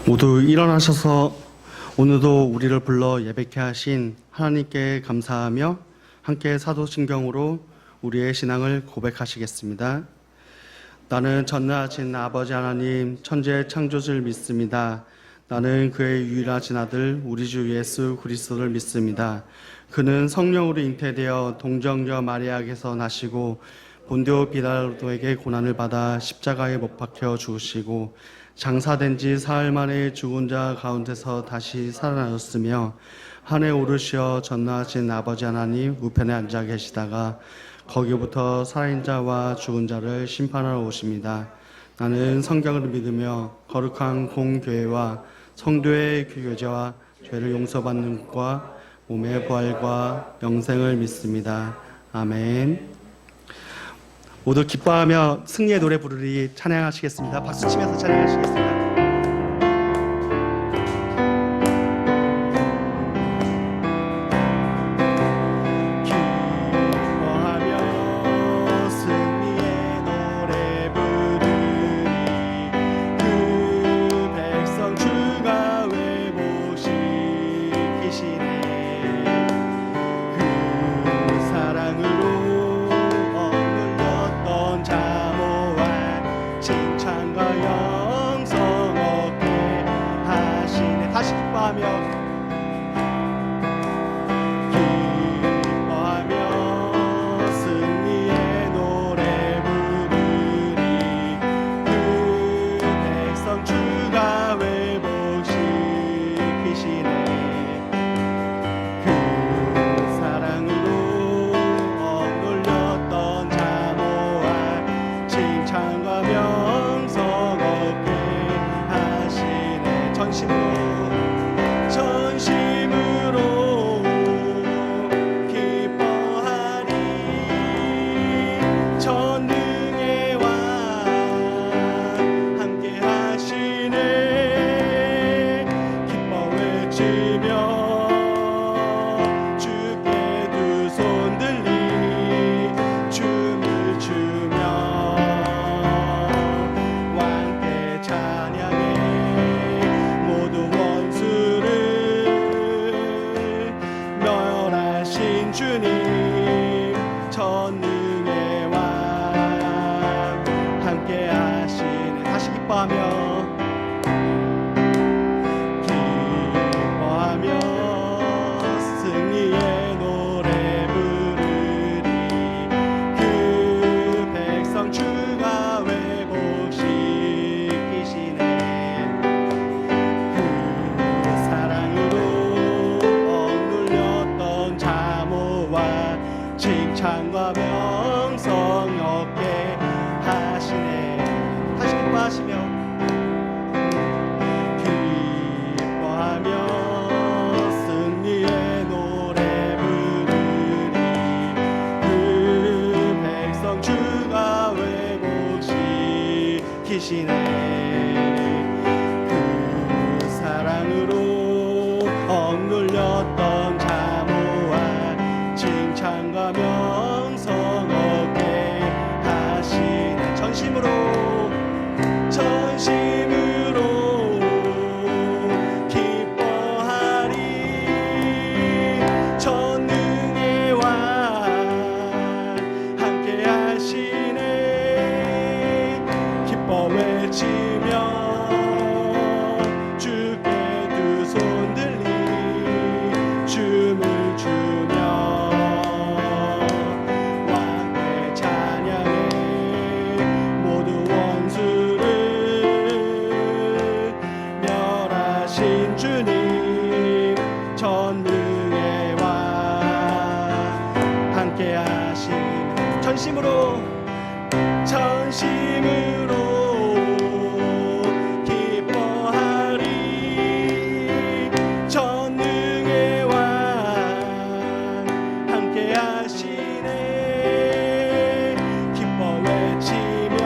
모두 일어나셔서 오늘도 우리를 불러 예배케 하신 하나님께 감사하며 함께 사도신경으로 우리의 신앙을 고백하시겠습니다. 나는 전능하신 아버지 하나님 천지의 창조주를 믿습니다. 나는 그의 유일하신 아들 우리 주 예수 그리스도를 믿습니다. 그는 성령으로 잉태되어 동정녀 마리아에게서 나시고 본디오 빌라도에게 고난을 받아 십자가에 못 박혀 죽으시고 장사된 지 사흘 만에 죽은 자 가운데서 다시 살아나셨으며 하늘에 오르시어 전능하신 아버지 하나님 우편에 앉아 계시다가 거기부터 살아있는 자와 죽은 자를 심판하러 오십니다. 나는 성경을 믿으며 거룩한 공교회와 성도의 교제와 죄를 용서받는 것과 몸의 부활과 영생을 믿습니다. 아멘. 모두 기뻐하며 승리의 노래 부르리 찬양하시겠습니다. 박수 치면서 찬양하시겠습니다. 칭찬과 명성 얻게 하시네. 다시 기뻐하시며 승리의 노래 부르리. 그 백성 주가 회복시키시네. 그 사랑으로 억눌렸던 자모와 칭찬과 명성 얻게 하시네. 전심으로 기뻐하리. 전능의 왕 함께 하시네. 기뻐 외치며 주께 두 손 들리 춤을 추며 왕의 찬양에 모두 원수를 멸하신 주님. 전능의 왕 함께 하시네. 전심으로 기뻐하리. 전능의 왕 함께 하시네. 기뻐 외치며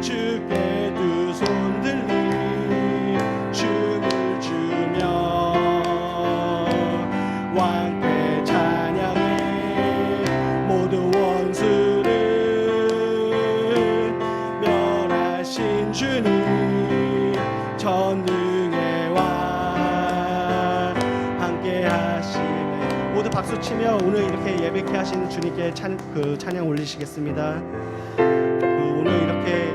주께 두 손 들리 춤을 추며 왕께 찬양해 모두 원수를 멸하신 주님. 하시네. 모두 박수 치며 오늘 이렇게 예배케 하신 주님께 찬양 올리시겠습니다. 오늘 이렇게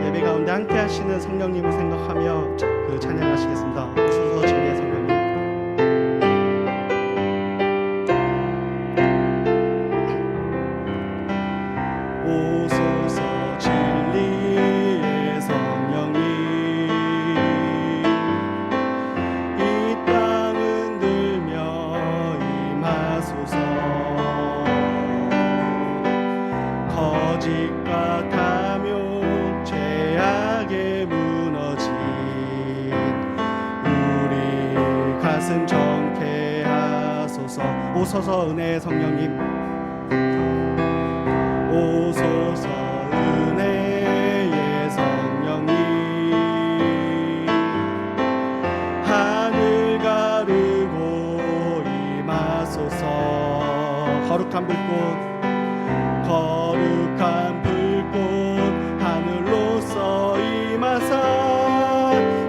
예배 가운데 함께 하시는 성령님을 생각하며 찬양하시겠습니다. 오소서 진리의 성령님. 오소서 진리의 성령님, 이 땅 흔들며 임하소서. 거짓과 탐욕 죄악에 무너진 우리 가슴 정케 하소서. 오소서 은혜의 성령님. 오소서 은혜의 성령님, 하늘 가르고 임하소서. 거룩한 불꽃 거룩한 불꽃 하늘로서 임하사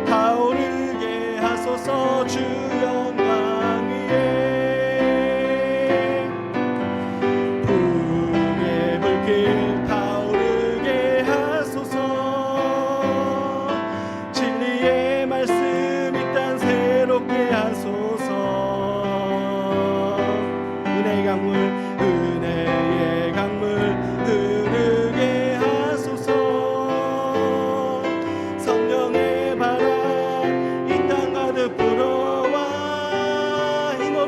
타오르게 하소서. 주 영광 위에 풍의 불길 타오르게 하소서. 진리의 말씀 이 땅 새롭게 하소서. 은혜의 강물 은혜의 강물 흐르게 하소서. 성령의 바람 이 땅 가득 불어와 흰 옷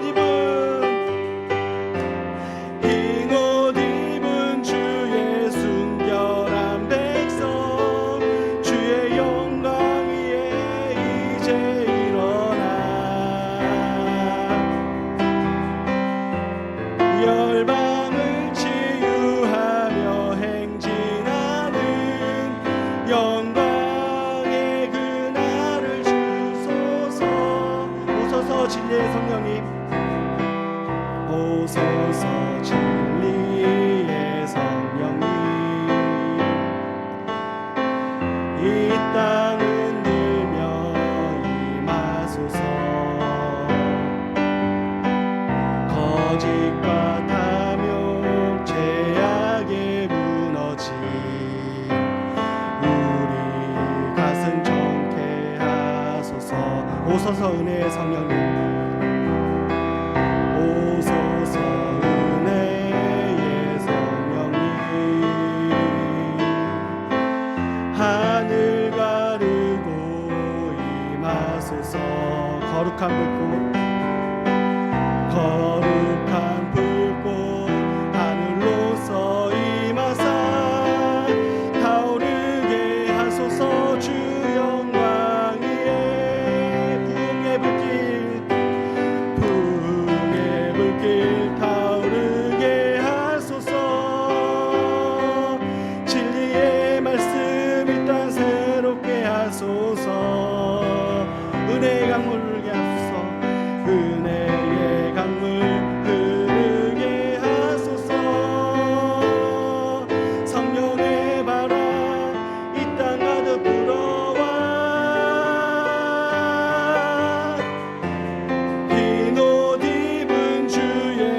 입은 주의 순결한 백성, 주의 영광 위에 이제 일어나 열방을 치유하며 행진하는 영광의 그날을 주소서. 오소서 진리의 성령님. 오소서 진리의 성령님, 이 땅 흔들며 임하소서. 거짓과 탐욕 죄악에 무너진 우리 가슴 정케 하소서. 오소서 은혜의 성령님. 오소서 은혜의 성령님, 하늘 가르고 임하소서. 거룩한 불꽃 거룩한 불꽃 하늘로서 임하사 타오르게 하소서. 주 영광 위에 풍의 불길 타오르게 하소서. 진리의 말씀 이 땅 새롭게 하소서. 은혜의 강물 흐르게 하소서. 은혜의 강물 흐르게 하소서. 성령의 바람 이 땅 가득 불어와 흰 옷 입은 주의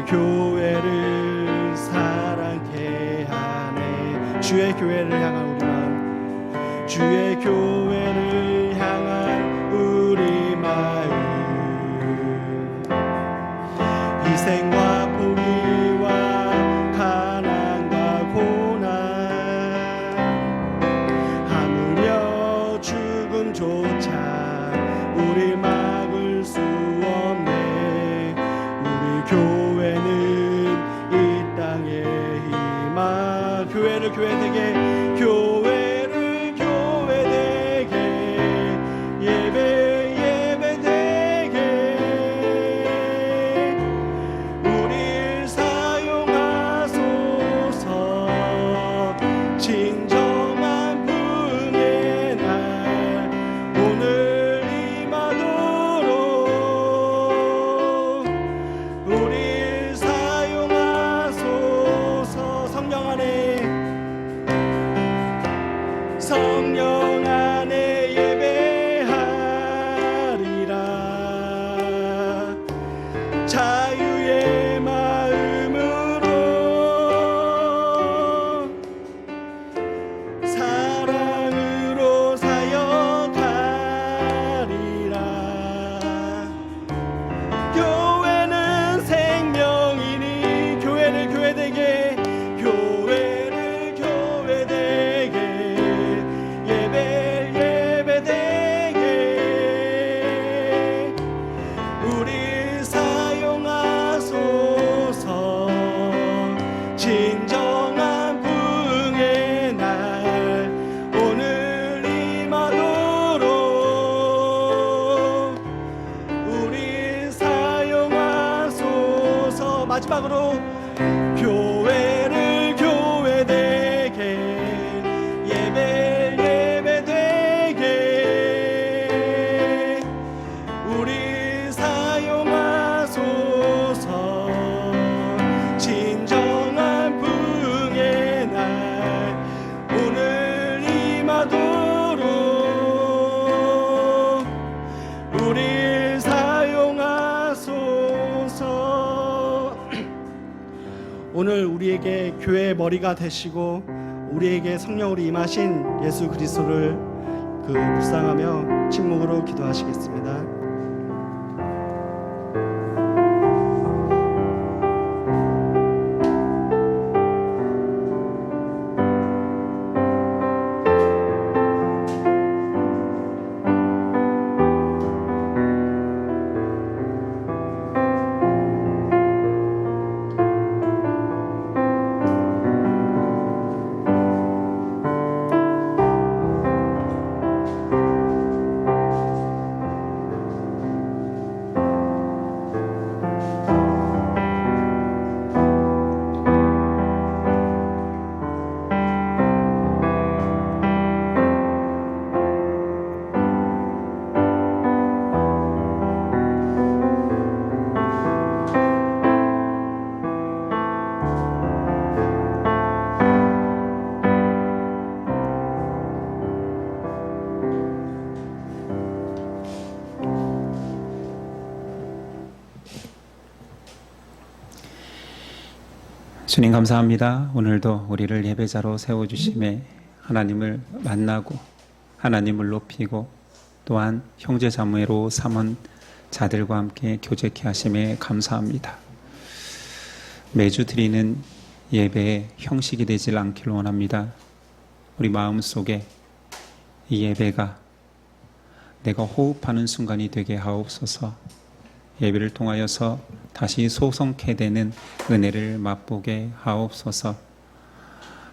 주의 교회를 사랑케 하네. 주의 교회를 향한 우리 마음, 주의 교회를 향한 우리 마음, 희생과 포기와 가난과 고난 하물며 죽음조차 우리 막을 수 없네. 우리 교회는 이 땅에 희망. 교회를 교회되게, 교회를 교회되게, 예배 예배되게 우릴 사용하소서. 진정한 부흥의 날 오늘 임하도록 우릴 사용하소서. 성령 안에, 성령 안에 예배하리라. 자유의 마음으로 사랑으로 사역하리라. 교회는 생명이니 교회를 교회되게, 교회를 교회되게, 예배 예배되게 우리 사용하소서. 진정한 부흥의 날 오늘 임하도록 우리 사용하소서. 마지막으로 교회를 교회되게, 예배 예배되게 우리 사용하소서. 진정한 부흥의 날 오늘 임하도록 우리 사용하소서. 오늘 우리에게 교회의 머리가 되시고 우리에게 성령으로 임하신 예수 그리스도를 묵상하며 침묵으로 기도하시겠습니다. 주님 감사합니다. 오늘도 우리를 예배자로 세워주심에 하나님을 만나고 하나님을 높이고 또한 형제자매로 삼은 자들과 함께 교제케 하심에 감사합니다. 매주 드리는 예배의 형식이 되질 않기를 원합니다. 우리 마음속에 이 예배가 내가 호흡하는 순간이 되게 하옵소서. 예배를 통하여서 다시 소성케 되는 은혜를 맛보게 하옵소서.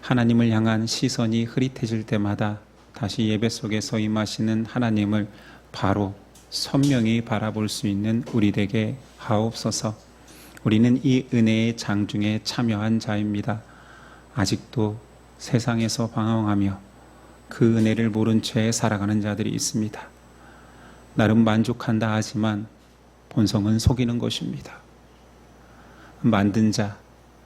하나님을 향한 시선이 흐릿해질 때마다 다시 예배 속에서 임하시는 하나님을 바로 선명히 바라볼 수 있는 우리 되게 하옵소서. 우리는 이 은혜의 장중에 참여한 자입니다. 아직도 세상에서 방황하며 그 은혜를 모른 채 살아가는 자들이 있습니다. 나름 만족한다 하지만 본성은 속이는 것입니다. 만든 자,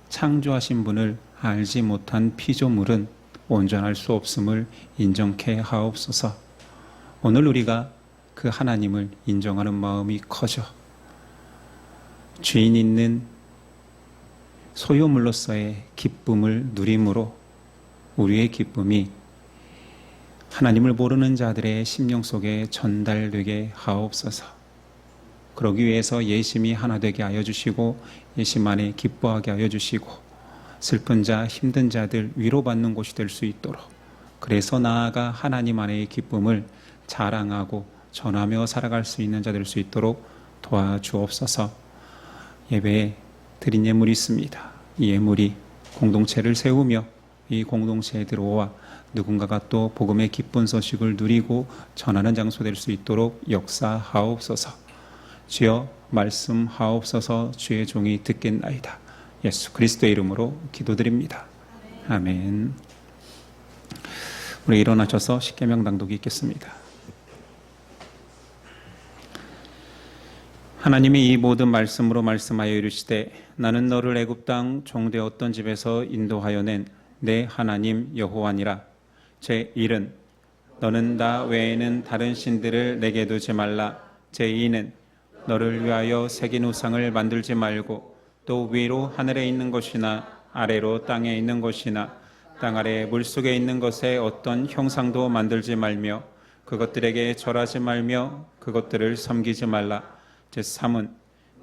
창조하신 분을 알지 못한 피조물은 온전할 수 없음을 인정케 하옵소서. 오늘 우리가 그 하나님을 인정하는 마음이 커져 주인 있는 소유물로서의 기쁨을 누림으로 우리의 기쁨이 하나님을 모르는 자들의 심령 속에 전달되게 하옵소서. 그러기 위해서 예심이 하나 되게 하여 주시고 예심 안에 기뻐하게 하여 주시고 슬픈 자, 힘든 자들 위로받는 곳이 될 수 있도록, 그래서 나아가 하나님 안의 기쁨을 자랑하고 전하며 살아갈 수 있는 자 될 수 있도록 도와주옵소서. 예배에 드린 예물이 있습니다. 이 예물이 공동체를 세우며 이 공동체에 들어와 누군가가 또 복음의 기쁜 소식을 누리고 전하는 장소 될 수 있도록 역사하옵소서. 주여 말씀하옵소서. 주의 종이 듣겠나이다. 예수 그리스도의 이름으로 기도드립니다. 아멘. 우리 일어나셔서 십계명 낭독이 있겠습니다. 하나님이 이 모든 말씀으로 말씀하여 이르시되 나는 너를 애굽 땅 종되었던 집에서 인도하여 낸 내 하나님 여호와니라. 제1은 너는 나 외에는 다른 신들을 내게 두지 말라. 제2는 너를 위하여 새긴 우상을 만들지 말고 또 위로 하늘에 있는 것이나 아래로 땅에 있는 것이나 땅 아래 물속에 있는 것에 어떤 형상도 만들지 말며 그것들에게 절하지 말며 그것들을 섬기지 말라. 제3은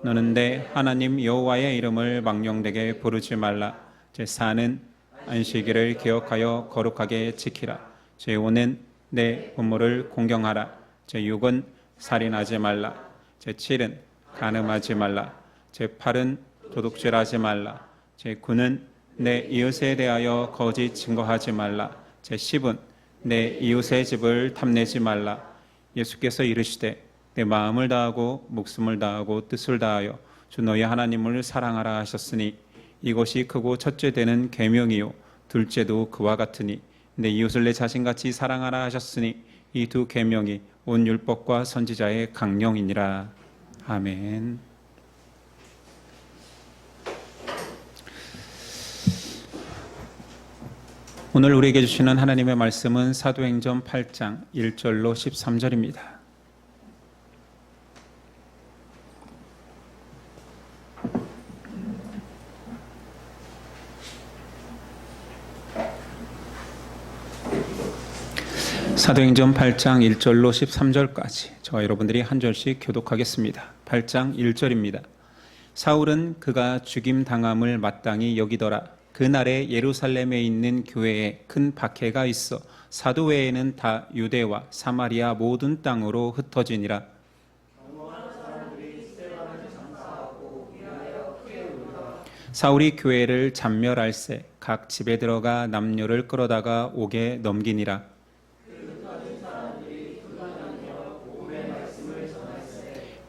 너는 내 하나님 여호와의 이름을 망령되게 부르지 말라. 제4는 안식일을 기억하여 거룩하게 지키라. 제5는 내 부모를 공경하라. 제6은 살인하지 말라. 제7은 간음하지 말라. 제8은 도둑질하지 말라. 제9는 내 이웃에 대하여 거짓 증거하지 말라. 제10은 내 이웃의 집을 탐내지 말라. 예수께서 이르시되 내 마음을 다하고 목숨을 다하고 뜻을 다하여 주 너희 하나님을 사랑하라 하셨으니 이것이 크고 첫째 되는 계명이요 둘째도 그와 같으니 내 이웃을 내 자신같이 사랑하라 하셨으니 이 두 계명이 온 율법과 선지자의 강령이니라. 아멘. 오늘 우리에게 주시는 하나님의 말씀은 사도행전 8장 1절로 13절입니다. 사도행전 8장 1절로 13절까지 저와 여러분들이 한 절씩 교독하겠습니다. 8장 1절입니다. 사울은 그가 죽임당함을 마땅히 여기더라. 그날에 예루살렘에 있는 교회에 큰 박해가 있어 사도 외에는 다 유대와 사마리아 모든 땅으로 흩어지니라. 사울이 교회를 잔멸할세 각 집에 들어가 남녀를 끌어다가 옥에 넘기니라.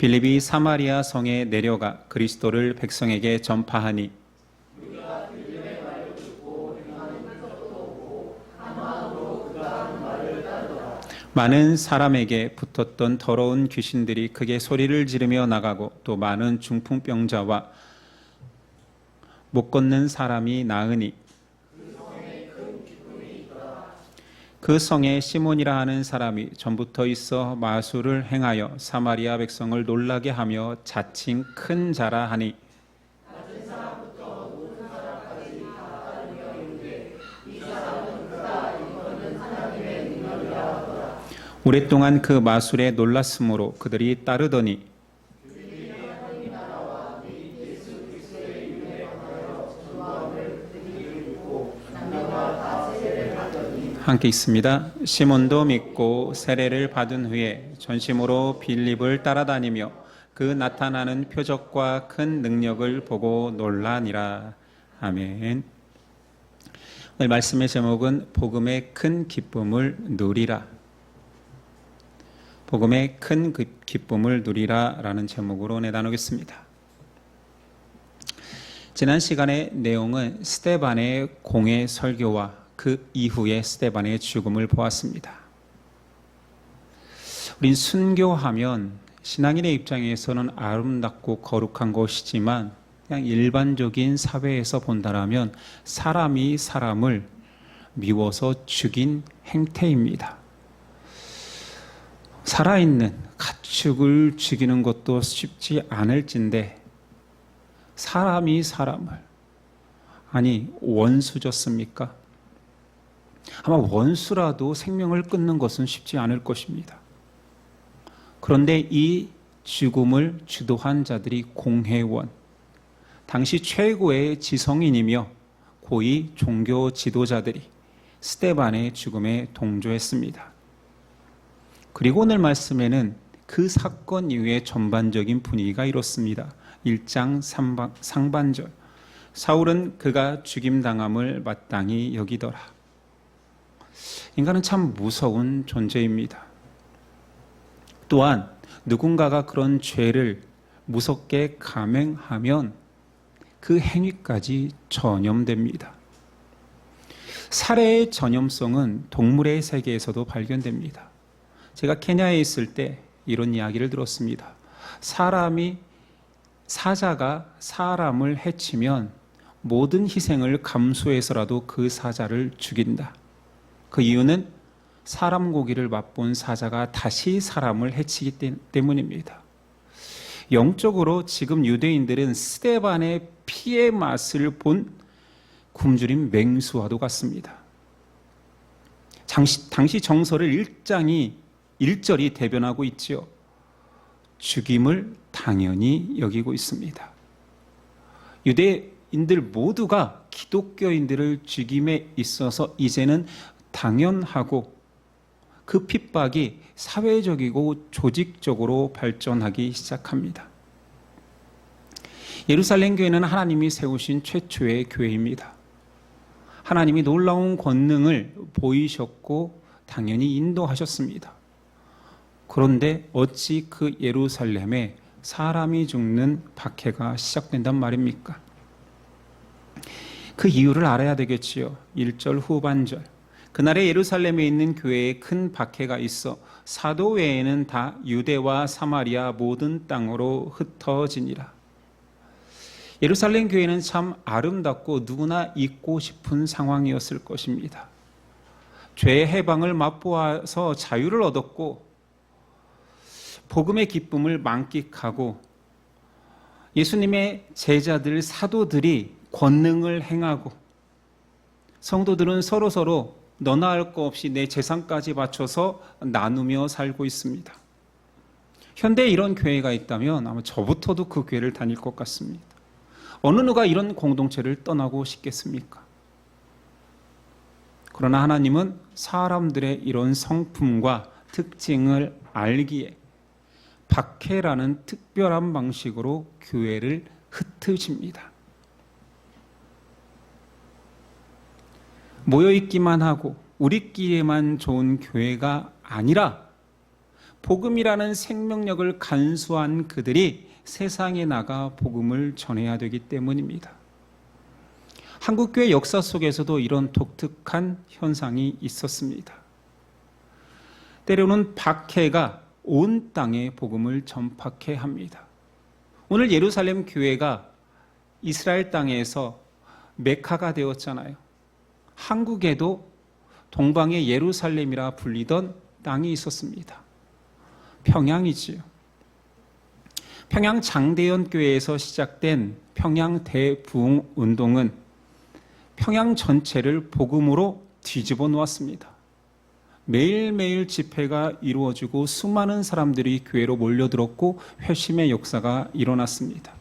빌립이 사마리아 성에 내려가 그리스도를 백성에게 전파하니 많은 사람에게 붙었던 더러운 귀신들이 크게 소리를 지르며 나가고 또 많은 중풍병자와 못 걷는 사람이 나으니 그 성에 시몬이라 하는 사람이 전부터 있어 마술을 행하여 사마리아 백성을 놀라게 하며 자칭 큰 자라 하니 오랫동안 그 마술에 놀랐으므로 그들이 따르더니 함께 있습니다. 시몬도 믿고 세례를 받은 후에 전심으로 빌립을 따라다니며 그 나타나는 표적과 큰 능력을 보고 놀라니라. 아멘. 오늘 말씀의 제목은 복음의 큰 기쁨을 누리라. 복음의 큰 기쁨을 누리라 라는 제목으로 나누겠습니다. 지난 시간의 내용은 스데반의 공의 설교와 그 이후에 스데반의 죽음을 보았습니다. 우린 순교하면 신앙인의 입장에서는 아름답고 거룩한 것이지만 그냥 일반적인 사회에서 본다라면 사람이 사람을 미워서 죽인 행태입니다. 살아있는 가축을 죽이는 것도 쉽지 않을진데 사람이 사람을 아니, 원수졌습니까? 아마 원수라도 생명을 끊는 것은 쉽지 않을 것입니다. 그런데 이 죽음을 주도한 자들이 공회원, 당시 최고의 지성인이며 고위 종교 지도자들이 스데반의 죽음에 동조했습니다. 그리고 오늘 말씀에는 그 사건 이후의 전반적인 분위기가 이렇습니다. 1장 상반절, 사울은 그가 죽임당함을 마땅히 여기더라. 인간은 참 무서운 존재입니다. 또한 누군가가 그런 죄를 무섭게 감행하면 그 행위까지 전염됩니다. 살해의 전염성은 동물의 세계에서도 발견됩니다. 제가 케냐에 있을 때 이런 이야기를 들었습니다. 사자가 사람을 해치면 모든 희생을 감수해서라도 그 사자를 죽인다. 그 이유는 사람 고기를 맛본 사자가 다시 사람을 해치기 때문입니다. 영적으로 지금 유대인들은 스데반의 피의 맛을 본 굶주린 맹수와도 같습니다. 당시 정서를 1절이 대변하고 있지요. 죽임을 당연히 여기고 있습니다. 유대인들 모두가 기독교인들을 죽임에 있어서 이제는 당연하고 그 핍박이 사회적이고 조직적으로 발전하기 시작합니다. 예루살렘 교회는 하나님이 세우신 최초의 교회입니다. 하나님이 놀라운 권능을 보이셨고 당연히 인도하셨습니다. 그런데 어찌 그 예루살렘에 사람이 죽는 박해가 시작된단 말입니까? 그 이유를 알아야 되겠지요. 1절 후반절. 그날에 예루살렘에 있는 교회에 큰 박해가 있어 사도 외에는 다 유대와 사마리아 모든 땅으로 흩어지니라. 예루살렘 교회는 참 아름답고 누구나 있고 싶은 상황이었을 것입니다. 죄의 해방을 맛보아서 자유를 얻었고 복음의 기쁨을 만끽하고 예수님의 제자들 사도들이 권능을 행하고 성도들은 서로서로 너나 할 거 없이 내 재산까지 바쳐서 나누며 살고 있습니다. 현대에 이런 교회가 있다면 아마 저부터도 그 교회를 다닐 것 같습니다. 어느 누가 이런 공동체를 떠나고 싶겠습니까? 그러나 하나님은 사람들의 이런 성품과 특징을 알기에 박해라는 특별한 방식으로 교회를 흩으십니다. 모여있기만 하고 우리끼리만 좋은 교회가 아니라 복음이라는 생명력을 간수한 그들이 세상에 나가 복음을 전해야 되기 때문입니다. 한국교회 역사 속에서도 이런 독특한 현상이 있었습니다. 때로는 박해가 온 땅에 복음을 전파케 합니다. 오늘 예루살렘 교회가 이스라엘 땅에서 메카가 되었잖아요. 한국에도 동방의 예루살렘이라 불리던 땅이 있었습니다. 평양이지요. 평양 장대연 교회에서 시작된 평양 대부흥 운동은 평양 전체를 복음으로 뒤집어 놓았습니다. 매일매일 집회가 이루어지고 수많은 사람들이 교회로 몰려들었고 회심의 역사가 일어났습니다.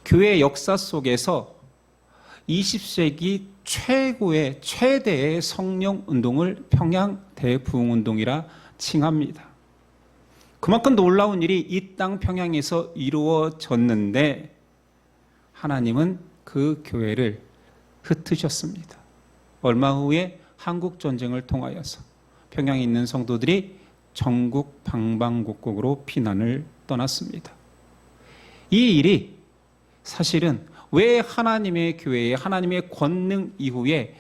교회 역사 속에서 20세기 최대의 성령 운동을 평양 대부흥 운동이라 칭합니다. 그만큼 놀라운 일이 이 땅 평양에서 이루어졌는데 하나님은 그 교회를 흩으셨습니다. 얼마 후에 한국 전쟁을 통하여서 평양에 있는 성도들이 전국 방방곡곡으로 피난을 떠났습니다. 이 일이 사실은 왜 하나님의 교회에 하나님의 권능 이후에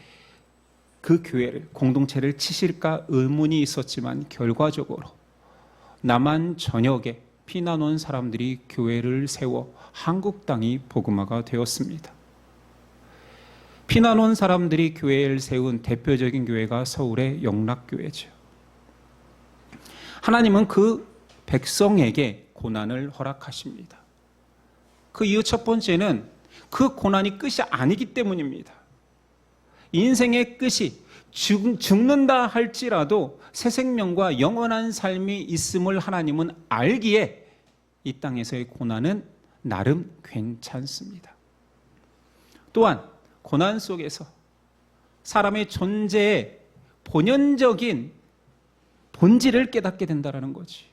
그 교회를 공동체를 치실까 의문이 있었지만 결과적으로 남한 전역에 피난 온 사람들이 교회를 세워 한국 땅이 복음화가 되었습니다. 피난 온 사람들이 교회를 세운 대표적인 교회가 서울의 영락교회죠. 하나님은 그 백성에게 고난을 허락하십니다. 그 이유 첫 번째는 그 고난이 끝이 아니기 때문입니다. 인생의 끝이 죽는다 할지라도 새 생명과 영원한 삶이 있음을 하나님은 알기에 이 땅에서의 고난은 나름 괜찮습니다. 또한 고난 속에서 사람의 존재의 본연적인 본질을 깨닫게 된다는 거지.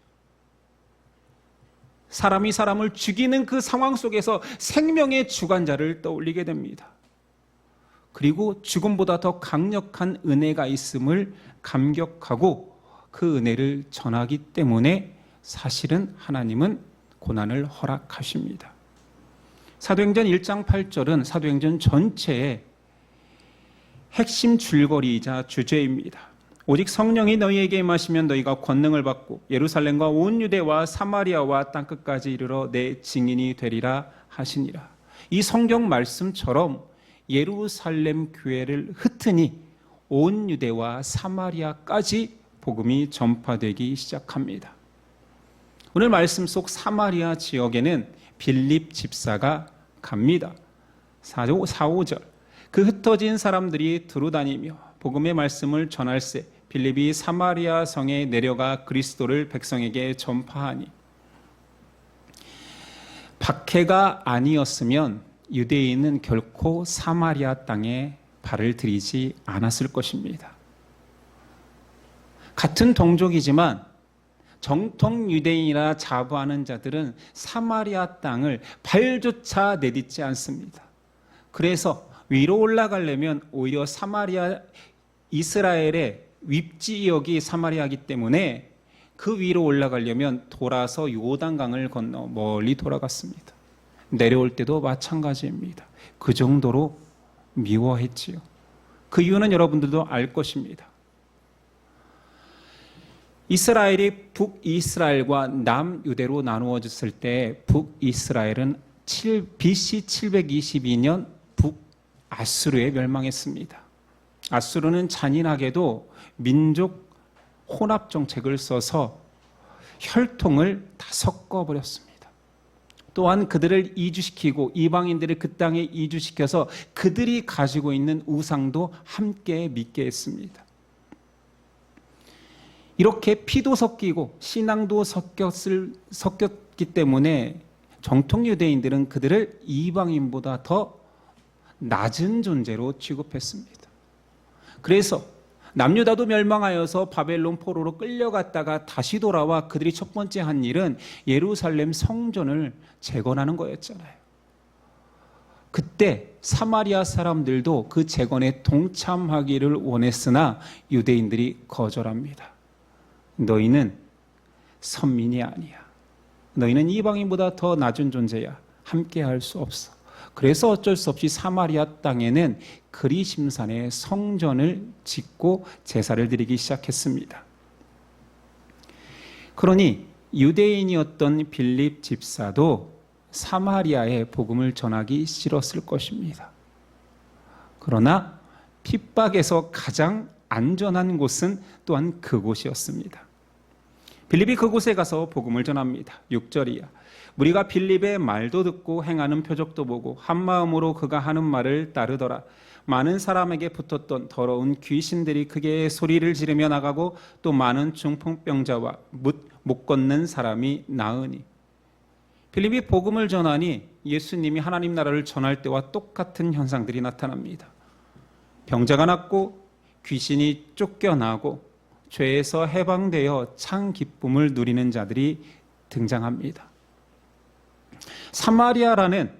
사람이 사람을 죽이는 그 상황 속에서 생명의 주관자를 떠올리게 됩니다. 그리고 죽음보다 더 강력한 은혜가 있음을 감격하고 그 은혜를 전하기 때문에 사실은 하나님은 고난을 허락하십니다. 사도행전 1장 8절은 사도행전 전체의 핵심 줄거리이자 주제입니다. 오직 성령이 너희에게 임하시면 너희가 권능을 받고 예루살렘과 온 유대와 사마리아와 땅끝까지 이르러 내 증인이 되리라 하시니라. 이 성경 말씀처럼 예루살렘 교회를 흩으니 온 유대와 사마리아까지 복음이 전파되기 시작합니다. 오늘 말씀 속 사마리아 지역에는 빌립 집사가 갑니다. 4, 5절 그 흩어진 사람들이 두루다니며 복음의 말씀을 전할세 빌립이 사마리아 성에 내려가 그리스도를 백성에게 전파하니. 박해가 아니었으면 유대인은 결코 사마리아 땅에 발을 들이지 않았을 것입니다. 같은 동족이지만 정통 유대인이라 자부하는 자들은 사마리아 땅을 발조차 내딛지 않습니다. 그래서 위로 올라가려면 오히려 사마리아 이스라엘의 윗지역이 사마리아이기 때문에 그 위로 올라가려면 돌아서 요단강을 건너 멀리 돌아갔습니다. 내려올 때도 마찬가지입니다. 그 정도로 미워했지요. 그 이유는 여러분들도 알 것입니다. 이스라엘이 북이스라엘과 남유대로 나누어졌을 때 북이스라엘은 BC 722년 북아수르에 멸망했습니다. 아수르는 잔인하게도 민족 혼합 정책을 써서 혈통을 다 섞어버렸습니다. 또한 그들을 이주시키고 이방인들을 그 땅에 이주시켜서 그들이 가지고 있는 우상도 함께 믿게 했습니다. 이렇게 피도 섞이고 신앙도 섞였기 때문에 정통 유대인들은 그들을 이방인보다 더 낮은 존재로 취급했습니다. 그래서 남유다도 멸망하여서 바벨론 포로로 끌려갔다가 다시 돌아와 그들이 첫 번째 한 일은 예루살렘 성전을 재건하는 거였잖아요. 그때 사마리아 사람들도 그 재건에 동참하기를 원했으나 유대인들이 거절합니다. 너희는 선민이 아니야. 너희는 이방인보다 더 낮은 존재야. 함께 할 수 없어. 그래서 어쩔 수 없이 사마리아 땅에는 그리심산에 성전을 짓고 제사를 드리기 시작했습니다. 그러니 유대인이었던 빌립 집사도 사마리아에 복음을 전하기 싫었을 것입니다. 그러나 핍박에서 가장 안전한 곳은 또한 그곳이었습니다. 빌립이 그곳에 가서 복음을 전합니다. 6절이야. 우리가 빌립의 말도 듣고 행하는 표적도 보고 한 마음으로 그가 하는 말을 따르더라. 많은 사람에게 붙었던 더러운 귀신들이 크게 소리를 지르며 나가고 또 많은 중풍병자와 못 걷는 사람이 나으니. 빌립이 복음을 전하니 예수님이 하나님 나라를 전할 때와 똑같은 현상들이 나타납니다. 병자가 낫고 귀신이 쫓겨나고 죄에서 해방되어 참 기쁨을 누리는 자들이 등장합니다. 사마리아라는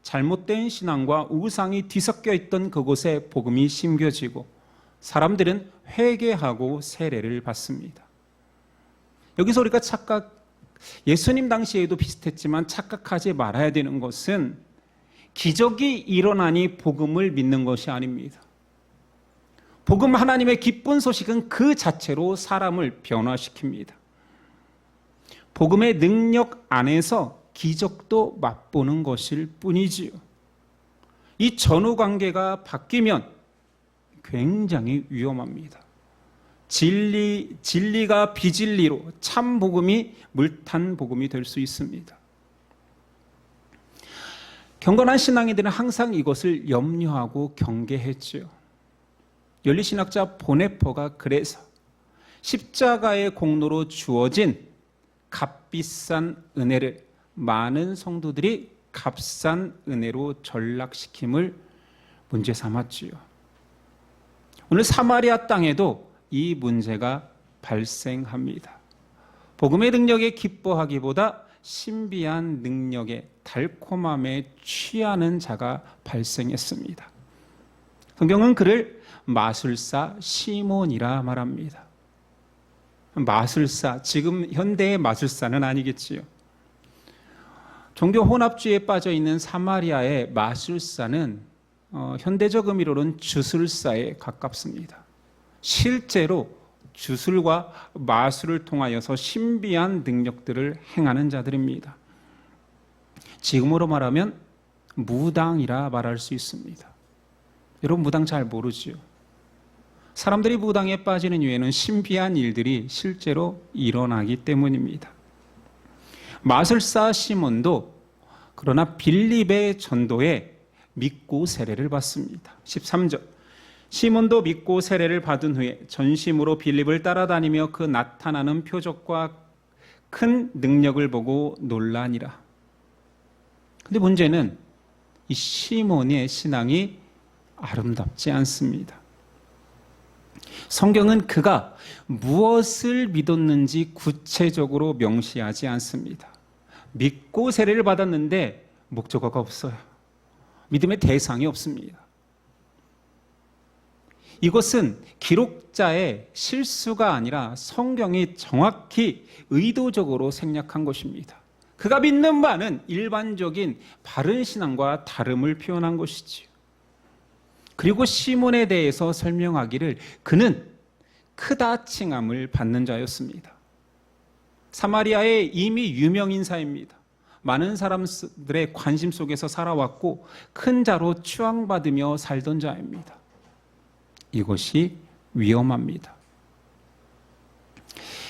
잘못된 신앙과 우상이 뒤섞여 있던 그곳에 복음이 심겨지고 사람들은 회개하고 세례를 받습니다. 여기서 우리가 예수님 당시에도 비슷했지만 착각하지 말아야 되는 것은 기적이 일어나니 복음을 믿는 것이 아닙니다. 복음 하나님의 기쁜 소식은 그 자체로 사람을 변화시킵니다. 복음의 능력 안에서 기적도 맛보는 것일 뿐이지요. 이 전후 관계가 바뀌면 굉장히 위험합니다. 진리가 비진리로 참 복음이 물탄 복음이 될 수 있습니다. 경건한 신앙인들은 항상 이것을 염려하고 경계했지요. 연리신학자 보네퍼가 그래서 십자가의 공로로 주어진 값비싼 은혜를 많은 성도들이 값싼 은혜로 전락시킴을 문제 삼았지요. 오늘 사마리아 땅에도 이 문제가 발생합니다. 복음의 능력에 기뻐하기보다 신비한 능력의 달콤함에 취하는 자가 발생했습니다. 성경은 그를 마술사 시몬이라 말합니다. 마술사, 지금 현대의 마술사는 아니겠지요. 종교 혼합주의에 빠져 있는 사마리아의 마술사는 현대적 의미로는 주술사에 가깝습니다. 실제로 주술과 마술을 통하여서 신비한 능력들을 행하는 자들입니다. 지금으로 말하면 무당이라 말할 수 있습니다. 여러분 무당 잘 모르지요? 사람들이 무당에 빠지는 이유에는 신비한 일들이 실제로 일어나기 때문입니다. 마술사 시몬도 그러나 빌립의 전도에 믿고 세례를 받습니다. 13절 시몬도 믿고 세례를 받은 후에 전심으로 빌립을 따라다니며 그 나타나는 표적과 큰 능력을 보고 놀라니라. 근데 문제는 이 시몬의 신앙이 아름답지 않습니다. 성경은 그가 무엇을 믿었는지 구체적으로 명시하지 않습니다. 믿고 세례를 받았는데 목적어가 없어요. 믿음의 대상이 없습니다. 이것은 기록자의 실수가 아니라 성경이 정확히 의도적으로 생략한 것입니다. 그가 믿는 바는 일반적인 바른 신앙과 다름을 표현한 것이지요. 그리고 시몬에 대해서 설명하기를 그는 크다 칭함을 받는 자였습니다. 사마리아의 이미 유명 인사입니다. 많은 사람들의 관심 속에서 살아왔고 큰 자로 추앙받으며 살던 자입니다. 이것이 위험합니다.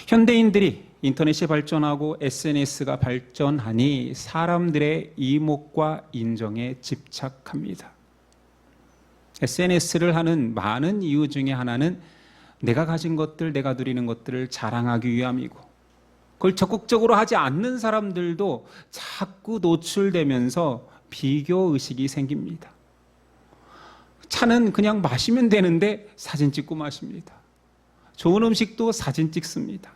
현대인들이 인터넷이 발전하고 SNS가 발전하니 사람들의 이목과 인정에 집착합니다. SNS를 하는 많은 이유 중에 하나는 내가 가진 것들, 내가 누리는 것들을 자랑하기 위함이고, 그걸 적극적으로 하지 않는 사람들도 자꾸 노출되면서 비교의식이 생깁니다. 차는 그냥 마시면 되는데 사진 찍고 마십니다. 좋은 음식도 사진 찍습니다.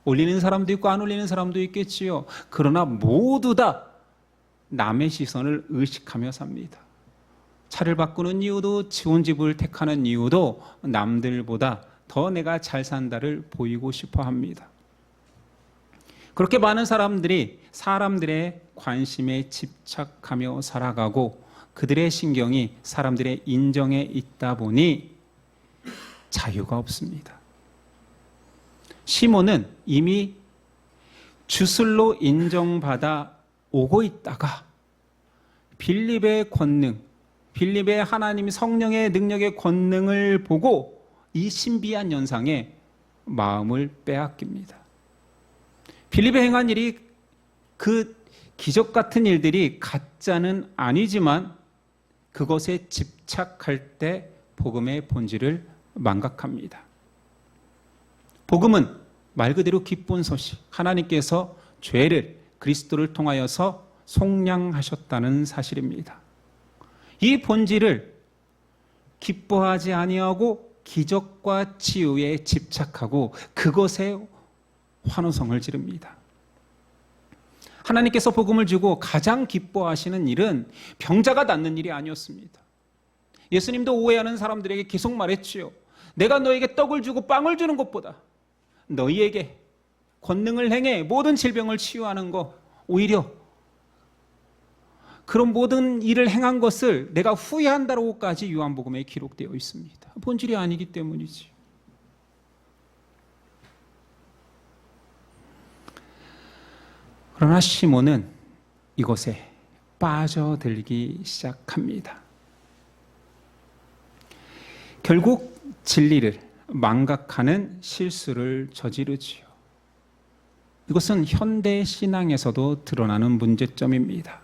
올리는 사람도 있고 안 올리는 사람도 있겠지요. 그러나 모두 다 남의 시선을 의식하며 삽니다. 차를 바꾸는 이유도, 좋은 집을 택하는 이유도 남들보다 더 내가 잘 산다를 보이고 싶어 합니다. 그렇게 많은 사람들이 사람들의 관심에 집착하며 살아가고 그들의 신경이 사람들의 인정에 있다 보니 자유가 없습니다. 시몬은 이미 주술로 인정받아 오고 있다가 빌립의 권능, 빌립의 하나님 성령의 능력의 권능을 보고 이 신비한 현상에 마음을 빼앗깁니다. 빌립의 행한 일이, 그 기적 같은 일들이 가짜는 아니지만 그것에 집착할 때 복음의 본질을 망각합니다. 복음은 말 그대로 기쁜 소식, 하나님께서 죄를 그리스도를 통하여서 속량하셨다는 사실입니다. 이 본질을 기뻐하지 아니하고 기적과 치유에 집착하고 그것에 환호성을 지릅니다. 하나님께서 복음을 주고 가장 기뻐하시는 일은 병자가 낫는 일이 아니었습니다. 예수님도 오해하는 사람들에게 계속 말했지요. 내가 너에게 떡을 주고 빵을 주는 것보다 너희에게 권능을 행해 모든 질병을 치유하는 것, 오히려 그런 모든 일을 행한 것을 내가 후회한다고까지 요한복음에 기록되어 있습니다. 본질이 아니기 때문이지. 그러나 시몬은 이것에 빠져들기 시작합니다. 결국 진리를 망각하는 실수를 저지르지요. 이것은 현대 신앙에서도 드러나는 문제점입니다.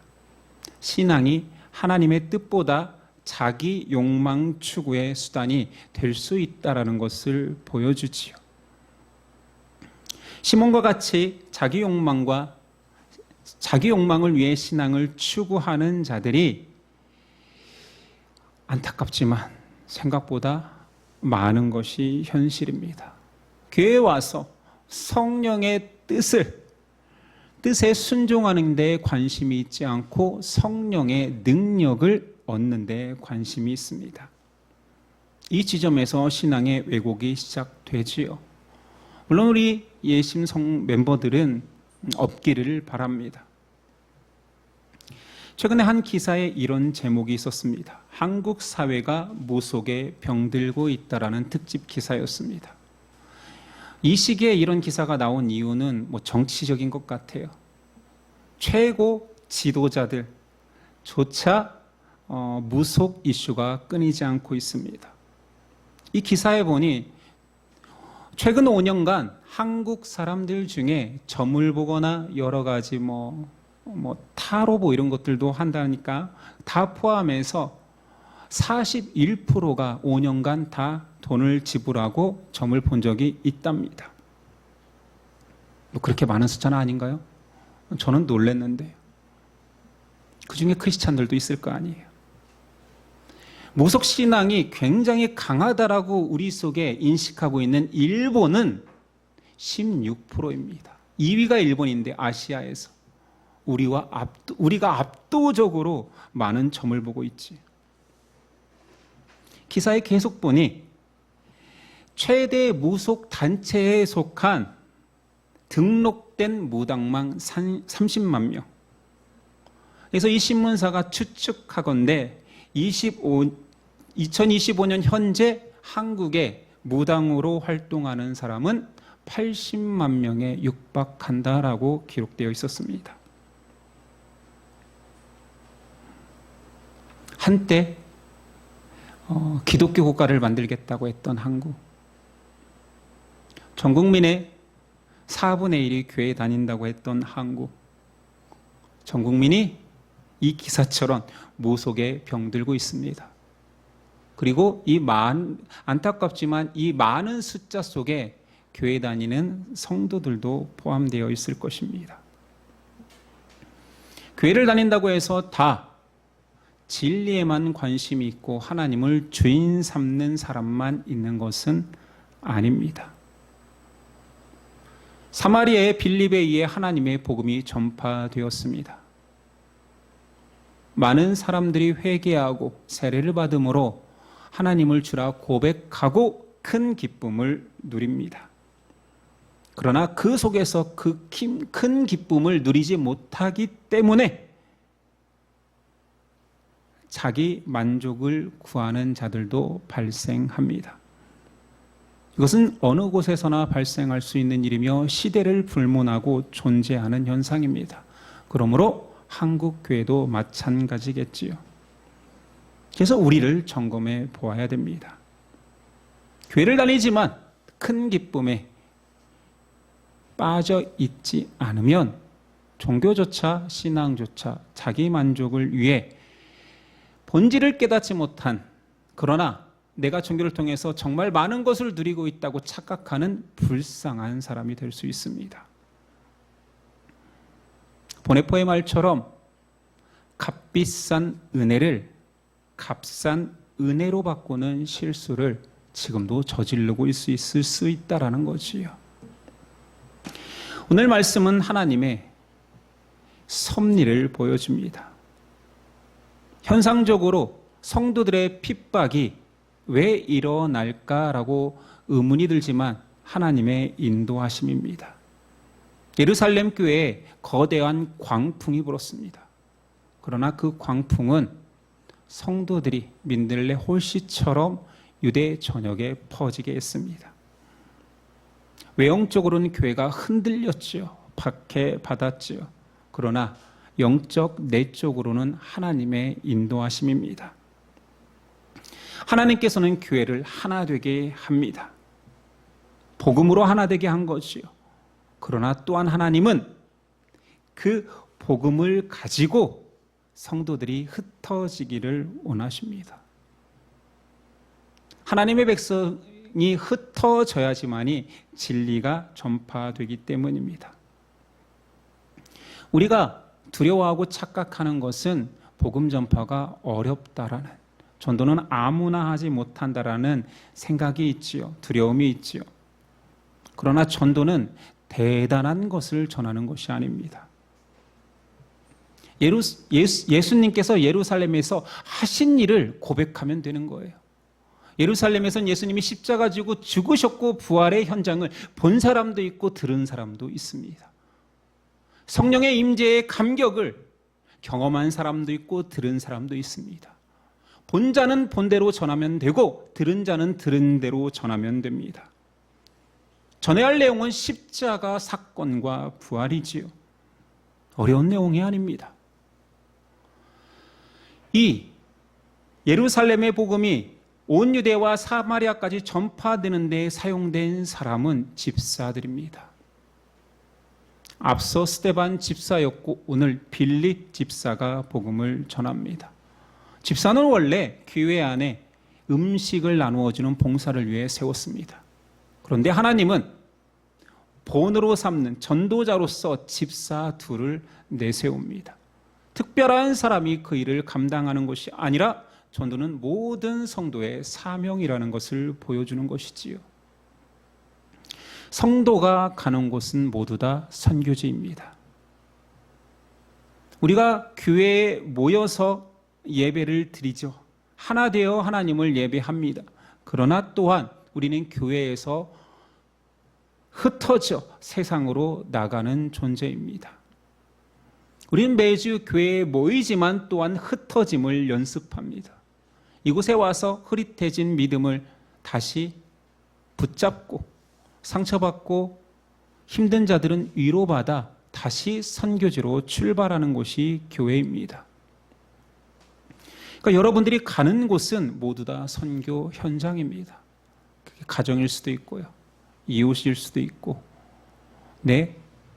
신앙이 하나님의 뜻보다 자기 욕망 추구의 수단이 될 수 있다라는 것을 보여주지요. 시몬과 같이 자기 욕망을 위해 신앙을 추구하는 자들이 안타깝지만 생각보다 많은 것이 현실입니다. 교회에 와서 성령의 뜻에 순종하는 데 관심이 있지 않고 성령의 능력을 얻는 데 관심이 있습니다. 이 지점에서 신앙의 왜곡이 시작되지요. 물론 우리 예심성 멤버들은 없기를 바랍니다. 최근에 한 기사에 이런 제목이 있었습니다. 한국 사회가 무속에 병들고 있다라는 특집 기사였습니다. 이 시기에 이런 기사가 나온 이유는 정치적인 것 같아요. 최고 지도자들조차 무속 이슈가 끊이지 않고 있습니다. 이 기사에 보니 최근 5년간 한국 사람들 중에 점을 보거나 여러 가지 타로 이런 것들도 한다니까 다 포함해서 41%가 5년간 다 돈을 지불하고 점을 본 적이 있답니다. 그렇게 많은 숫자는 아닌가요? 저는 놀랐는데요. 그 중에 크리스찬들도 있을 거 아니에요. 무속신앙이 굉장히 강하다라고 우리 속에 인식하고 있는 일본은 16%입니다. 2위가 일본인데 아시아에서 우리가 압도적으로 많은 점을 보고 있지. 기사에 계속 보니 최대 무속 단체에 속한 등록된 무당만 30만 명. 그래서 이 신문사가 추측하건대 2025년 현재 한국에 무당으로 활동하는 사람은 80만 명에 육박한다라고 기록되어 있었습니다. 한때 기독교 국가를 만들겠다고 했던 한국. 전 국민의 4분의 1이 교회에 다닌다고 했던 한국. 전 국민이 이 기사처럼 무속에 병들고 있습니다. 그리고 안타깝지만 이 많은 숫자 속에 교회 다니는 성도들도 포함되어 있을 것입니다. 교회를 다닌다고 해서 다 진리에만 관심이 있고 하나님을 주인 삼는 사람만 있는 것은 아닙니다. 사마리아의 빌립에 의해 하나님의 복음이 전파되었습니다. 많은 사람들이 회개하고 세례를 받음으로 하나님을 주라 고백하고 큰 기쁨을 누립니다. 그러나 그 속에서 그 큰 기쁨을 누리지 못하기 때문에 자기 만족을 구하는 자들도 발생합니다. 이것은 어느 곳에서나 발생할 수 있는 일이며 시대를 불문하고 존재하는 현상입니다. 그러므로 한국 교회도 마찬가지겠지요. 그래서 우리를 점검해 보아야 됩니다. 교회를 다니지만 큰 기쁨에 빠져 있지 않으면 종교조차 신앙조차 자기 만족을 위해 본질을 깨닫지 못한, 그러나 내가 종교를 통해서 정말 많은 것을 누리고 있다고 착각하는 불쌍한 사람이 될 수 있습니다. 보네포의 말처럼 값비싼 은혜를 값싼 은혜로 바꾸는 실수를 지금도 저지르고 있을 수 있다라는 거지요. 오늘 말씀은 하나님의 섭리를 보여줍니다. 현상적으로 성도들의 핍박이 왜 일어날까라고 의문이 들지만 하나님의 인도하심입니다. 예루살렘 교회에 거대한 광풍이 불었습니다. 그러나 그 광풍은 성도들이 민들레 홀씨처럼 유대 전역에 퍼지게 했습니다. 외형적으로는 교회가 흔들렸죠. 박해받았죠. 그러나 영적 내적으로는 하나님의 인도하심입니다. 하나님께서는 교회를 하나 되게 합니다. 복음으로 하나 되게 한 것이요. 그러나 또한 하나님은 그 복음을 가지고 성도들이 흩어지기를 원하십니다. 하나님의 백성이 흩어져야지만이 진리가 전파되기 때문입니다. 우리가 두려워하고 착각하는 것은 복음 전파가 어렵다라는, 전도는 아무나 하지 못한다라는 생각이 있지요. 두려움이 있지요. 그러나 전도는 대단한 것을 전하는 것이 아닙니다. 예수님께서 예루살렘에서 하신 일을 고백하면 되는 거예요. 예루살렘에서는 예수님이 십자가 지고 죽으셨고 부활의 현장을 본 사람도 있고 들은 사람도 있습니다. 성령의 임재의 감격을 경험한 사람도 있고 들은 사람도 있습니다. 본 자는 본 대로 전하면 되고 들은 자는 들은 대로 전하면 됩니다. 전해야 할 내용은 십자가 사건과 부활이지요. 어려운 내용이 아닙니다. 이 예루살렘의 복음이 온 유대와 사마리아까지 전파되는 데 사용된 사람은 집사들입니다. 앞서 스데반 집사였고 오늘 빌립 집사가 복음을 전합니다. 집사는 원래 교회 안에 음식을 나누어주는 봉사를 위해 세웠습니다. 그런데 하나님은 본으로 삼는 전도자로서 집사 둘을 내세웁니다. 특별한 사람이 그 일을 감당하는 것이 아니라 전도는 모든 성도의 사명이라는 것을 보여주는 것이지요. 성도가 가는 곳은 모두 다 선교지입니다. 우리가 교회에 모여서 예배를 드리죠. 하나 되어 하나님을 예배합니다. 그러나 또한 우리는 교회에서 흩어져 세상으로 나가는 존재입니다. 우리는 매주 교회에 모이지만 또한 흩어짐을 연습합니다. 이곳에 와서 흐릿해진 믿음을 다시 붙잡고 상처받고 힘든 자들은 위로받아 다시 선교지로 출발하는 곳이 교회입니다. 그러니까 여러분들이 가는 곳은 모두 다 선교 현장입니다. 그게 가정일 수도 있고요. 이웃일 수도 있고 내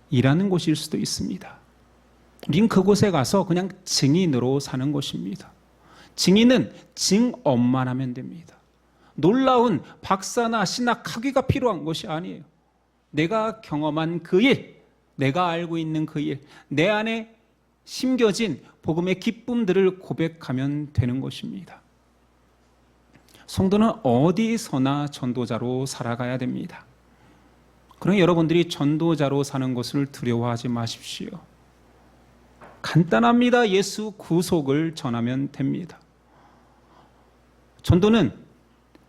일하는 곳일 수도 있습니다. 우린 그곳에 가서 그냥 증인으로 사는 것입니다. 증인은 증언만 하면 됩니다. 놀라운 박사나 신학 학위가 필요한 것이 아니에요. 내가 경험한 그 일, 내가 알고 있는 그 일, 내 안에 심겨진 복음의 기쁨들을 고백하면 되는 것입니다. 성도는 어디서나 전도자로 살아가야 됩니다. 그러나 여러분들이 전도자로 사는 것을 두려워하지 마십시오. 간단합니다. 예수 구속을 전하면 됩니다. 전도는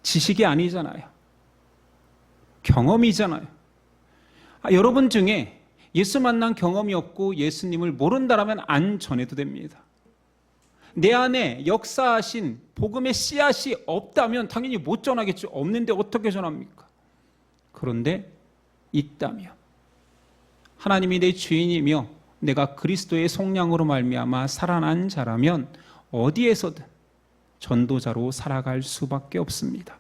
지식이 아니잖아요. 경험이잖아요. 여러분 중에 예수 만난 경험이 없고 예수님을 모른다라면 안 전해도 됩니다. 내 안에 역사하신 복음의 씨앗이 없다면 당연히 못 전하겠죠. 없는데 어떻게 전합니까? 그런데 있다면 하나님이 내 주인이며 내가 그리스도의 속량으로 말미암아 살아난 자라면 어디에서든 전도자로 살아갈 수밖에 없습니다.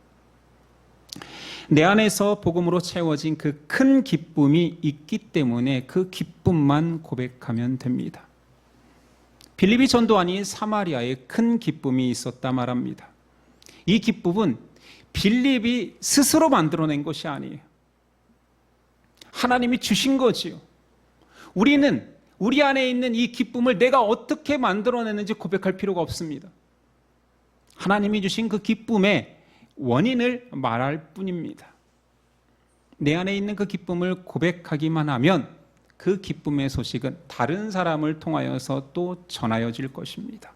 내 안에서 복음으로 채워진 그 큰 기쁨이 있기 때문에 그 기쁨만 고백하면 됩니다. 빌립이 전도하니 사마리아에 큰 기쁨이 있었다 말합니다. 이 기쁨은 빌립이 스스로 만들어낸 것이 아니에요. 하나님이 주신 거지요. 우리는 우리 안에 있는 이 기쁨을 내가 어떻게 만들어내는지 고백할 필요가 없습니다. 하나님이 주신 그 기쁨의 원인을 말할 뿐입니다. 내 안에 있는 그 기쁨을 고백하기만 하면 그 기쁨의 소식은 다른 사람을 통하여서 또 전하여질 것입니다.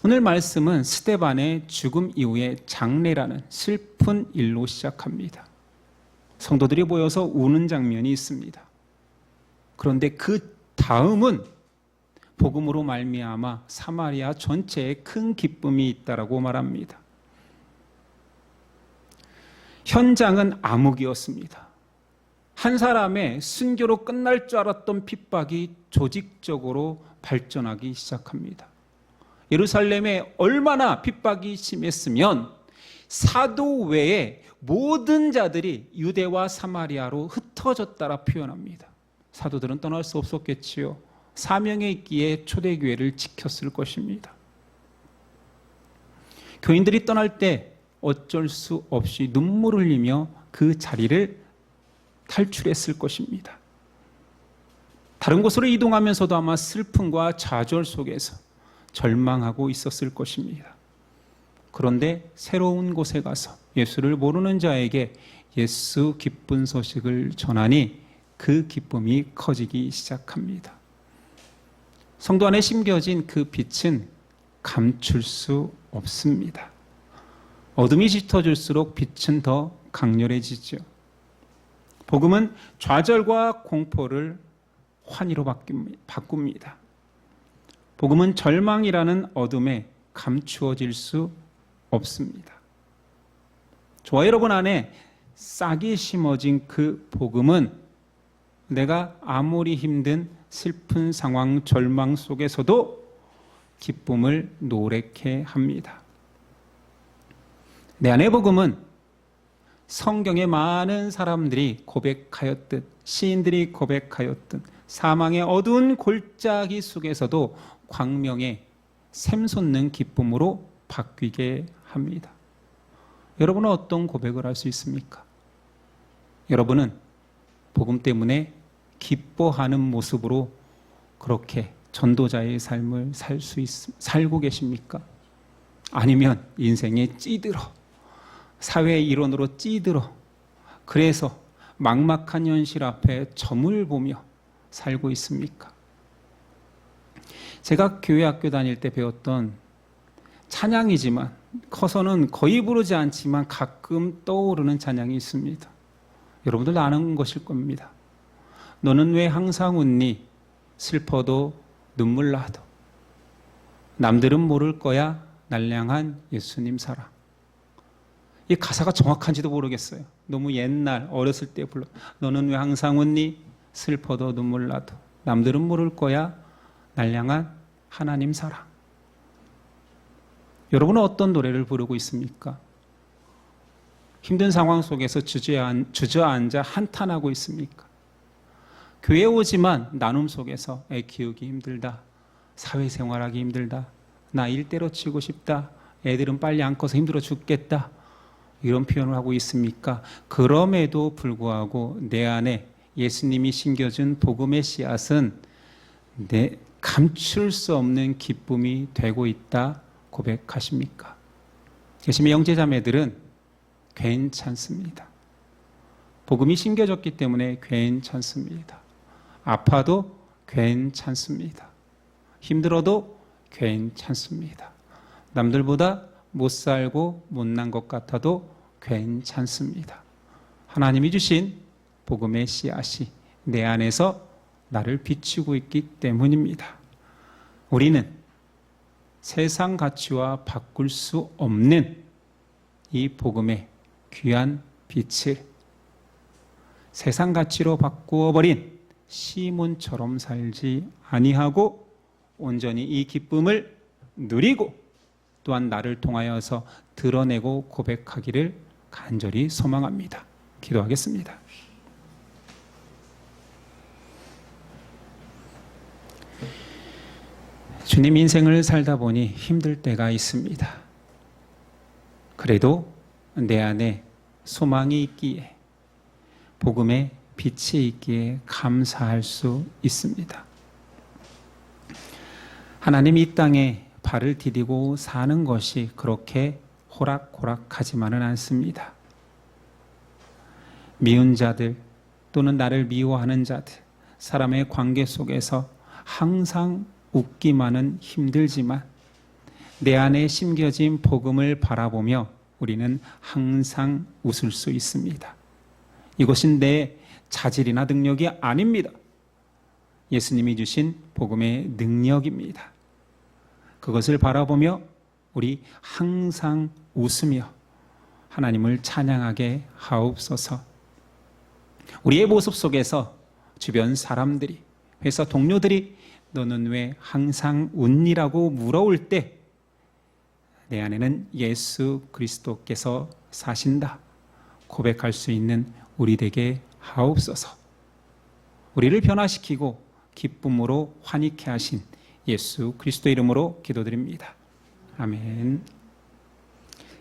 오늘 말씀은 스데반의 죽음 이후의 장례라는 슬픈 일로 시작합니다. 성도들이 모여서 우는 장면이 있습니다. 그런데 그 다음은 복음으로 말미암아 사마리아 전체에 큰 기쁨이 있다라고 말합니다. 현장은 암흑이었습니다. 한 사람의 순교로 끝날 줄 알았던 핍박이 조직적으로 발전하기 시작합니다. 예루살렘에 얼마나 핍박이 심했으면 사도 외에 모든 자들이 유대와 사마리아로 흩어졌다라 표현합니다. 사도들은 떠날 수 없었겠지요. 사명에 있기에 초대교회를 지켰을 것입니다. 교인들이 떠날 때 어쩔 수 없이 눈물을 흘리며 그 자리를 탈출했을 것입니다. 다른 곳으로 이동하면서도 아마 슬픔과 좌절 속에서 절망하고 있었을 것입니다. 그런데 새로운 곳에 가서 예수를 모르는 자에게 예수 기쁜 소식을 전하니 그 기쁨이 커지기 시작합니다. 성도 안에 심겨진 그 빛은 감출 수 없습니다. 어둠이 짙어질수록 빛은 더 강렬해지죠. 복음은 좌절과 공포를 환희로 바꿉니다. 복음은 절망이라는 어둠에 감추어질 수 없습니다. 저와 여러분 안에 싹이 심어진 그 복음은 내가 아무리 힘든 슬픈 상황, 절망 속에서도 기쁨을 노래케 합니다. 내 안의 복음은 성경의 많은 사람들이 고백하였듯, 시인들이 고백하였듯 사망의 어두운 골짜기 속에서도 광명의 샘솟는 기쁨으로 바뀌게 합니다. 여러분은 어떤 고백을 할 수 있습니까? 여러분은 복음 때문에 기뻐하는 모습으로 그렇게 전도자의 삶을 살고 계십니까? 아니면 인생에 찌들어, 사회의 일원으로 찌들어, 그래서 막막한 현실 앞에 점을 보며 살고 있습니까? 제가 교회 학교 다닐 때 배웠던 찬양이지만 커서는 거의 부르지 않지만 가끔 떠오르는 찬양이 있습니다. 여러분들 아는 것일 겁니다. 너는 왜 항상 웃니? 슬퍼도 눈물 나도. 남들은 모를 거야. 날 향한 예수님 사랑. 이 가사가 정확한지도 모르겠어요. 너무 옛날 어렸을 때 불러. 너는 왜 항상 웃니? 슬퍼도 눈물 나도. 남들은 모를 거야. 날 향한 하나님 사랑. 여러분은 어떤 노래를 부르고 있습니까? 힘든 상황 속에서 주저앉아 한탄하고 있습니까? 교회 오지만 나눔 속에서 애 키우기 힘들다. 사회생활하기 힘들다. 나 일 때려치고 싶다. 애들은 빨리 안 커서 힘들어 죽겠다. 이런 표현을 하고 있습니까? 그럼에도 불구하고 내 안에 예수님이 심겨준 복음의 씨앗은 내 감출 수 없는 기쁨이 되고 있다 고백하십니까? 계시면 형제자매들은 괜찮습니다. 복음이 심겨졌기 때문에 괜찮습니다. 아파도 괜찮습니다. 힘들어도 괜찮습니다. 남들보다 못 살고 못난 것 같아도 괜찮습니다. 하나님이 주신 복음의 씨앗이 내 안에서 나를 비추고 있기 때문입니다. 우리는 세상 가치와 바꿀 수 없는 이 복음의 귀한 빛을 세상 가치로 바꾸어 버린 시몬처럼 살지 아니하고 온전히 이 기쁨을 누리고 또한 나를 통하여서 드러내고 고백하기를 간절히 소망합니다. 기도하겠습니다. 주님, 인생을 살다 보니 힘들 때가 있습니다. 그래도 내 안에 소망이 있기에 복음의 빛이 있기에 감사할 수 있습니다. 하나님, 이 땅에 발을 디디고 사는 것이 그렇게 호락호락하지만은 않습니다. 미운 자들 또는 나를 미워하는 자들, 사람의 관계 속에서 항상 웃기만은 힘들지만 내 안에 심겨진 복음을 바라보며 우리는 항상 웃을 수 있습니다. 이것은 내 자질이나 능력이 아닙니다. 예수님이 주신 복음의 능력입니다. 그것을 바라보며 우리 항상 웃으며 하나님을 찬양하게 하옵소서. 우리의 모습 속에서 주변 사람들이, 회사 동료들이 너는 왜 항상 웃니라고 물어올 때 내 안에는 예수 그리스도께서 사신다 고백할 수 있는 우리 되게 하옵소서. 우리를 변화시키고 기쁨으로 환희케 하신 예수 그리스도 이름으로 기도드립니다. 아멘.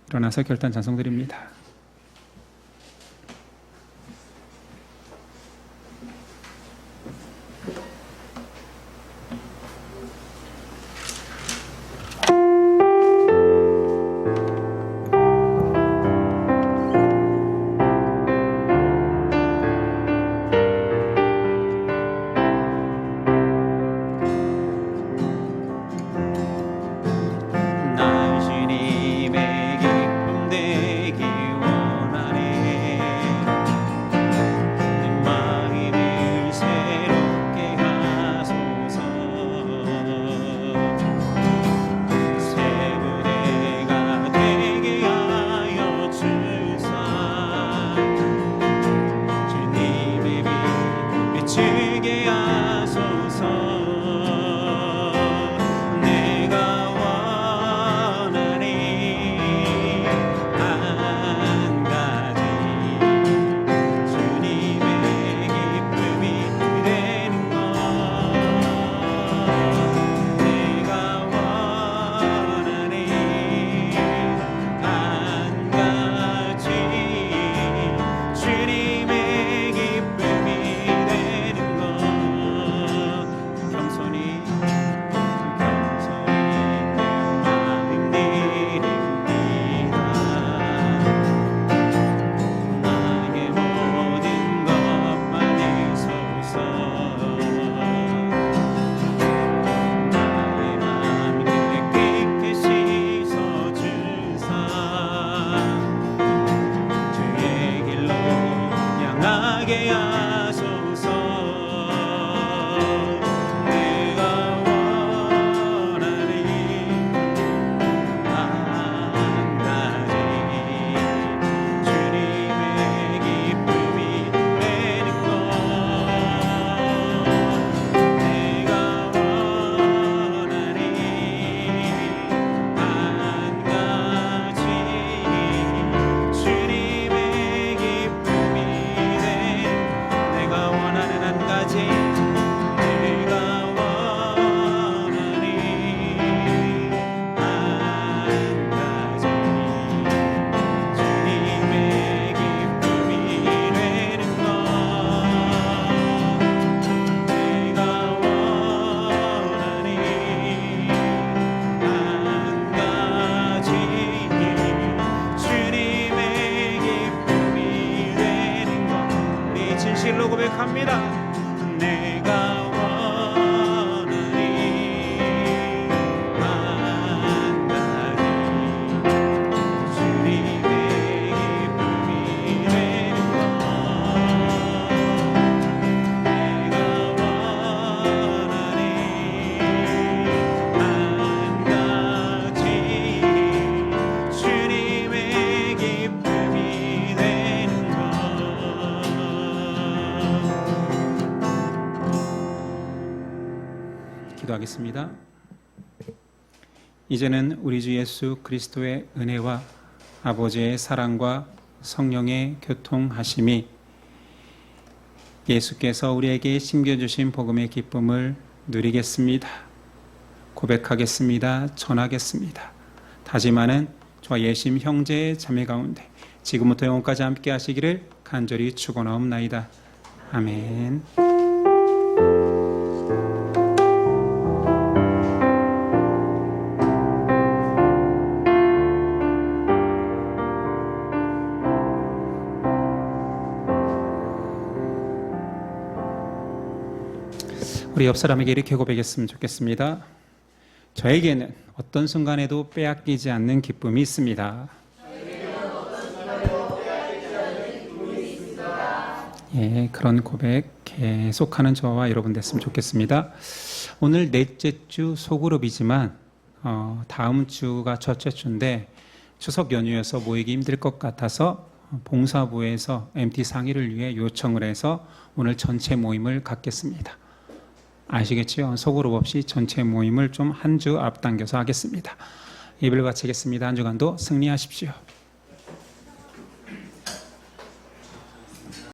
일어나서 결단 찬송드립니다. 나 주님의 기쁨 되기 원하네. 내 마음을 새롭게 하소서. 새 무대가 되게 하여 주사. 주님의 빛 비추게 하소서. 진실로 고백합니다. 내가 원하니 한 가지 주님의 기쁨이 되는 것. 내가 원하니 한 가지 주님의 기쁨이 되는 것. 기도하겠습니다. 이제는 우리 주 예수 그리스도의 은혜와 아버지의 사랑과 성령의 교통하심이 예수께서 우리에게 심겨주신 복음의 기쁨을 누리겠습니다. 고백하겠습니다. 전하겠습니다. 다짐하는 저와 예심 형제의 자매 가운데 지금부터 영원까지 함께 하시기를 간절히 축원하옵나이다. 아멘. 우리 옆 사람에게 이렇게 고백했으면 좋겠습니다. 저에게는 어떤 순간에도 빼앗기지 않는 기쁨이 있습니다. 예, 그런 고백 계속하는 저와 여러분 됐으면 좋겠습니다. 오늘 넷째 주 소그룹이지만 다음 주가 첫째 주인데 추석 연휴여서 모이기 힘들 것 같아서 봉사부에서 MT 상의를 위해 요청을 해서 오늘 전체 모임을 갖겠습니다. 아시겠지요? 소그룹 없이 전체 모임을 좀 한 주 앞당겨서 하겠습니다. 예배를 마치겠습니다. 한 주간도 승리하십시오.